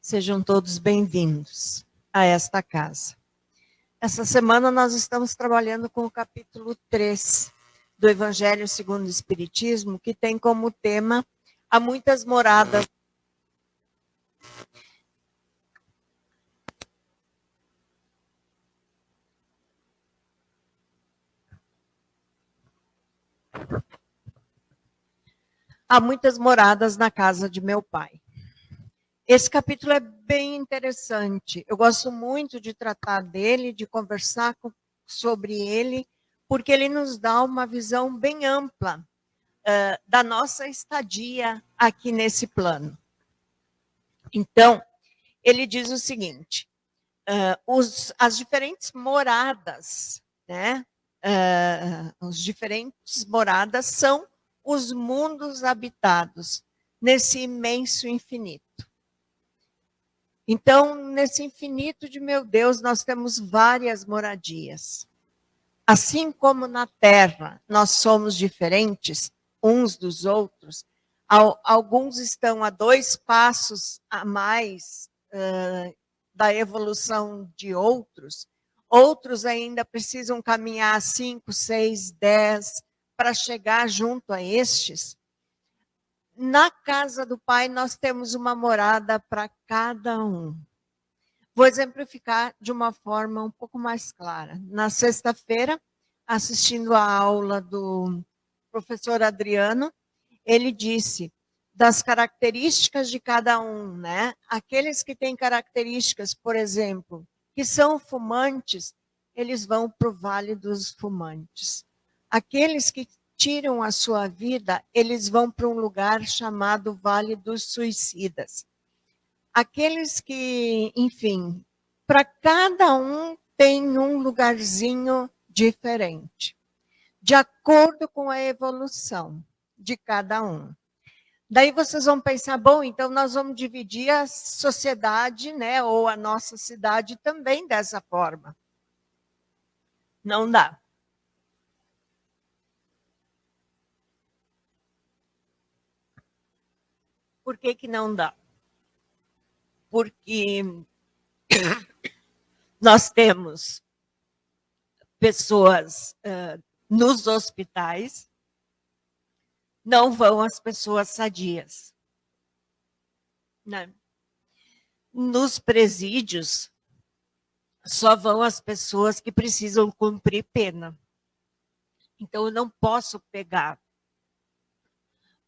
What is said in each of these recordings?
Sejam todos bem-vindos a esta casa. Essa semana nós estamos trabalhando com o capítulo 3 do Evangelho segundo o Espiritismo, que tem como tema Há muitas moradas. Há muitas moradas na casa de meu pai. Esse capítulo é bem interessante. Eu gosto muito de tratar dele, de conversar sobre ele, porque ele nos dá uma visão bem ampla da nossa estadia aqui nesse plano. Então, ele diz o seguinte, as diferentes moradas, né? As diferentes moradas são os mundos habitados nesse imenso infinito. Então, nesse infinito de meu Deus, nós temos várias moradias. Assim como na Terra nós somos diferentes uns dos outros, alguns estão a 2 passos a mais da evolução de outros, outros ainda precisam caminhar 5, 6, 10 para chegar junto a estes. Na casa do Pai, nós temos uma morada para cada um. Vou exemplificar de uma forma um pouco mais clara. Na sexta-feira, assistindo a aula do professor Adriano, ele disse das características de cada um, né? Aqueles que têm características, por exemplo, que são fumantes, eles vão para o Vale dos Fumantes. Aqueles que tiram a sua vida, eles vão para um lugar chamado Vale dos Suicidas. Aqueles que, enfim, para cada um tem um lugarzinho diferente, de acordo com a evolução de cada um. Daí vocês vão pensar, bom, então nós vamos dividir a sociedade, né, ou a nossa cidade também dessa forma. Não dá. Por que que não dá? Porque nós temos pessoas nos hospitais, não vão as pessoas sadias. Né? Nos presídios, só vão as pessoas que precisam cumprir pena. Então, eu não posso pegar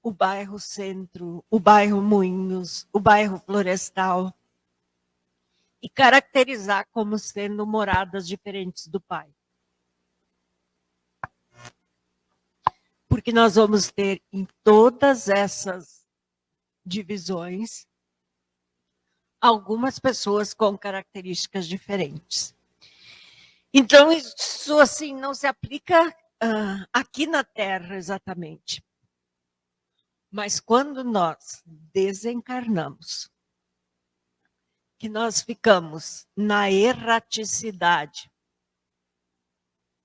o bairro Centro, o bairro Moinhos, o bairro Florestal e caracterizar como sendo moradas diferentes do Pai. Porque nós vamos ter em todas essas divisões algumas pessoas com características diferentes. Então, isso assim não se aplica aqui na Terra exatamente. Mas quando nós desencarnamos, que nós ficamos na erraticidade,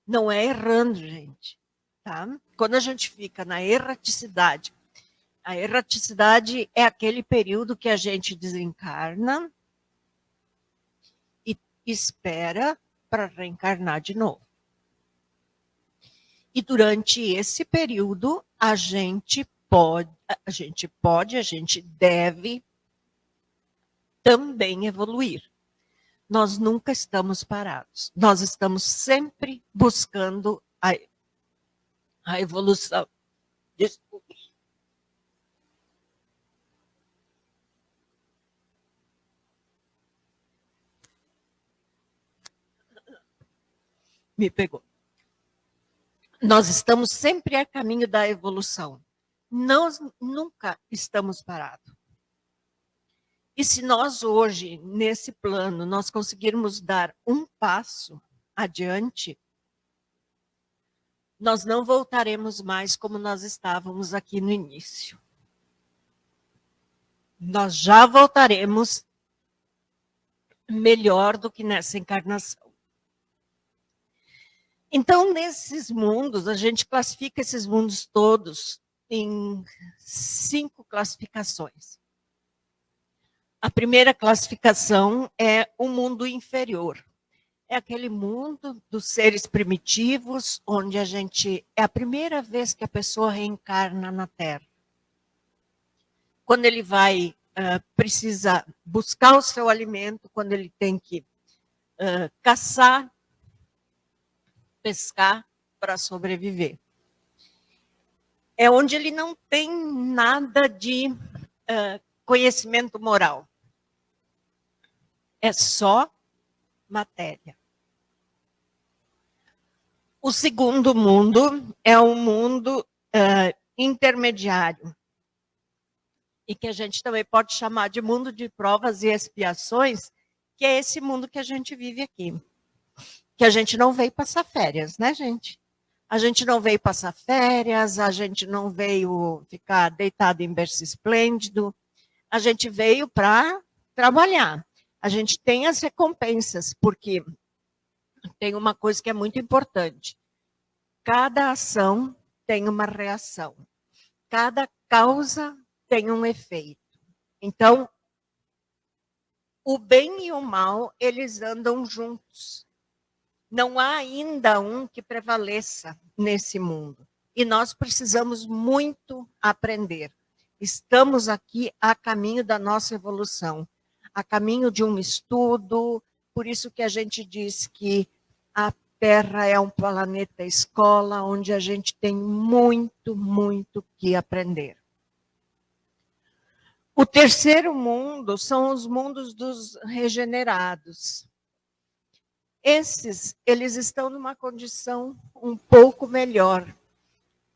não é errando, gente, tá? Quando a gente fica na erraticidade, a erraticidade é aquele período que a gente desencarna e espera para reencarnar de novo. E durante esse período, a gente deve também evoluir. Nós nunca estamos parados. Nós estamos sempre buscando a evolução. Desculpe. Me pegou. Nós estamos sempre a caminho da evolução. Nós nunca estamos parados. E se nós hoje, nesse plano, nós conseguirmos dar um passo adiante, nós não voltaremos mais como nós estávamos aqui no início. Nós já voltaremos melhor do que nessa encarnação. Então, nesses mundos, a gente classifica esses mundos todos em 5 classificações. A primeira classificação é o mundo inferior. É aquele mundo dos seres primitivos, onde é a primeira vez que a pessoa reencarna na Terra. Quando ele vai precisar buscar o seu alimento, quando ele tem que caçar, pescar para sobreviver. É onde ele não tem nada de conhecimento moral. É só matéria. O segundo mundo é um mundo intermediário, e que a gente também pode chamar de mundo de provas e expiações, que é esse mundo que a gente vive aqui. Que a gente não veio passar férias, né, gente? A gente não veio passar férias, a gente não veio ficar deitado em berço esplêndido, a gente veio para trabalhar. A gente tem as recompensas, porque tem uma coisa que é muito importante. Cada ação tem uma reação. Cada causa tem um efeito. Então, o bem e o mal, eles andam juntos. Não há ainda um que prevaleça nesse mundo. E nós precisamos muito aprender. Estamos aqui a caminho da nossa evolução, a caminho de um estudo, por isso que a gente diz que a Terra é um planeta escola, onde a gente tem muito, muito que aprender. O terceiro mundo são os mundos dos regenerados. Eles estão numa condição um pouco melhor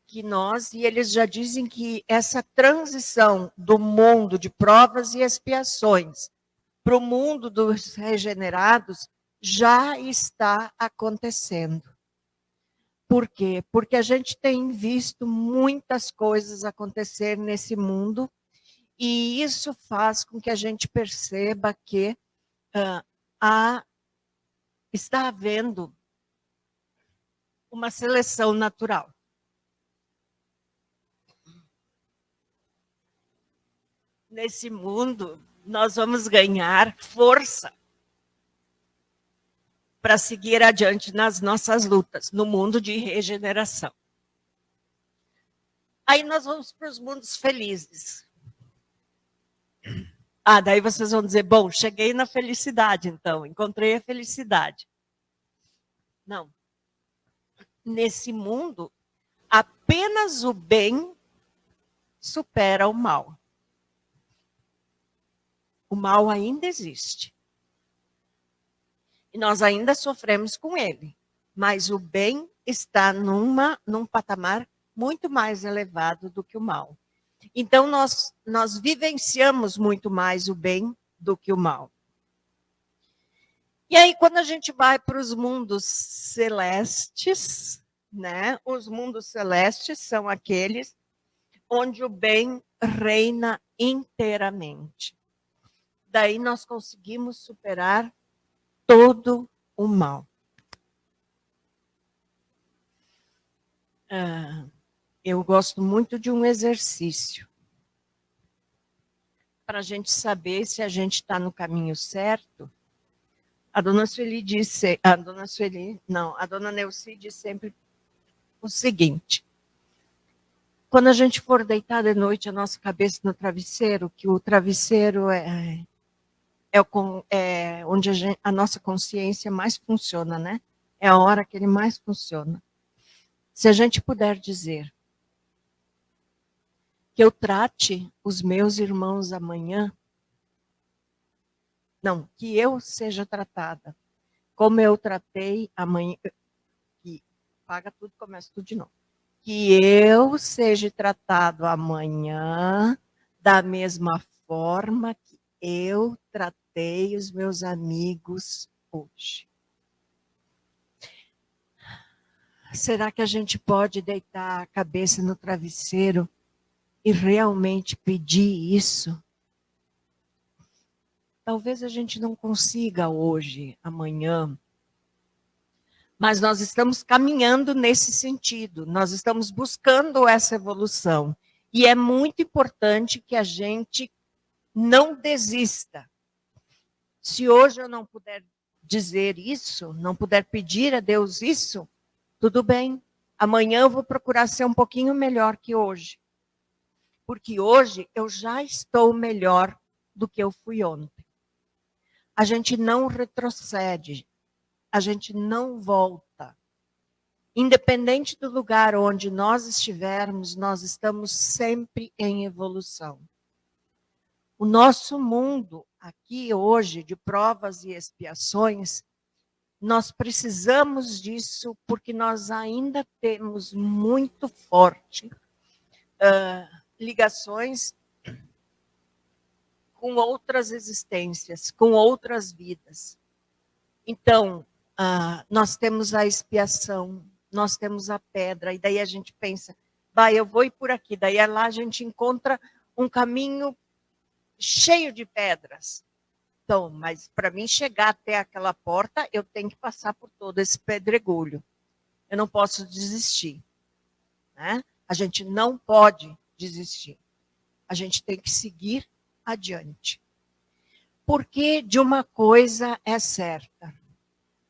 que nós, e eles já dizem que essa transição do mundo de provas e expiações para o mundo dos regenerados já está acontecendo. Por quê? Porque a gente tem visto muitas coisas acontecer nesse mundo, e isso faz com que a gente perceba que está havendo uma seleção natural. Nesse mundo, nós vamos ganhar força para seguir adiante nas nossas lutas, no mundo de regeneração. Aí nós vamos para os mundos felizes. Daí vocês vão dizer, bom, cheguei na felicidade, então, encontrei a felicidade. Não. Nesse mundo, apenas o bem supera o mal. O mal ainda existe. E nós ainda sofremos com ele. Mas o bem está num patamar muito mais elevado do que o mal. Então, nós vivenciamos muito mais o bem do que o mal. E aí, quando a gente vai para os mundos celestes, né? Os mundos celestes são aqueles onde o bem reina inteiramente. Daí nós conseguimos superar todo o mal. Eu gosto muito de um exercício para a gente saber se a gente está no caminho certo. A dona Neuci diz sempre o seguinte: quando a gente for deitar de noite a nossa cabeça no travesseiro, que o travesseiro é onde a nossa consciência mais funciona, né? É a hora que ele mais funciona. Se a gente puder dizer que eu trate os meus irmãos amanhã, não, que eu seja tratada como eu tratei amanhã, que paga tudo, começa tudo de novo. Que eu seja tratado amanhã da mesma forma que eu tratei os meus amigos hoje. Será que a gente pode deitar a cabeça no travesseiro e realmente pedir isso? Talvez a gente não consiga hoje, amanhã, mas nós estamos caminhando nesse sentido, nós estamos buscando essa evolução. E é muito importante que a gente Não desista. Se hoje eu não puder dizer isso, não puder pedir a Deus isso, tudo bem. Amanhã eu vou procurar ser um pouquinho melhor que hoje. Porque hoje eu já estou melhor do que eu fui ontem. A gente não retrocede, a gente não volta. Independente do lugar onde nós estivermos, nós estamos sempre em evolução. O nosso mundo aqui hoje, de provas e expiações, nós precisamos disso porque nós ainda temos muito forte ligações com outras existências, com outras vidas. Então, nós temos a expiação, nós temos a pedra, e daí a gente pensa, eu vou ir por aqui, daí lá a gente encontra um caminho cheio de pedras. Então, mas para mim chegar até aquela porta, eu tenho que passar por todo esse pedregulho. Eu não posso desistir. Né? A gente não pode desistir. A gente tem que seguir adiante. Porque de uma coisa é certa.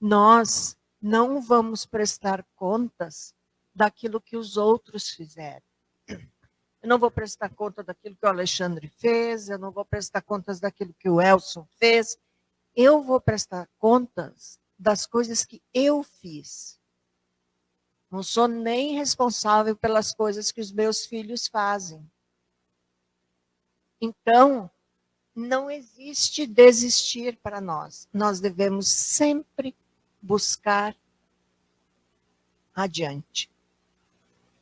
Nós não vamos prestar contas daquilo que os outros fizeram. Eu não vou prestar conta daquilo que o Alexandre fez, eu não vou prestar contas daquilo que o Elson fez. Eu vou prestar contas das coisas que eu fiz. Não sou nem responsável pelas coisas que os meus filhos fazem. Então, não existe desistir para nós. Nós devemos sempre buscar adiante.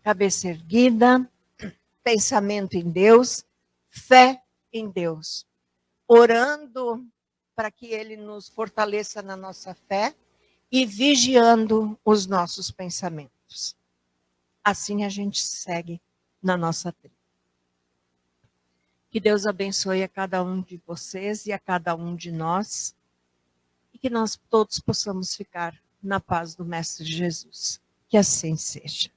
Cabeça erguida, pensamento em Deus, fé em Deus. Orando para que Ele nos fortaleça na nossa fé e vigiando os nossos pensamentos. Assim a gente segue na nossa trilha. Que Deus abençoe a cada um de vocês e a cada um de nós. E que nós todos possamos ficar na paz do Mestre Jesus. Que assim seja.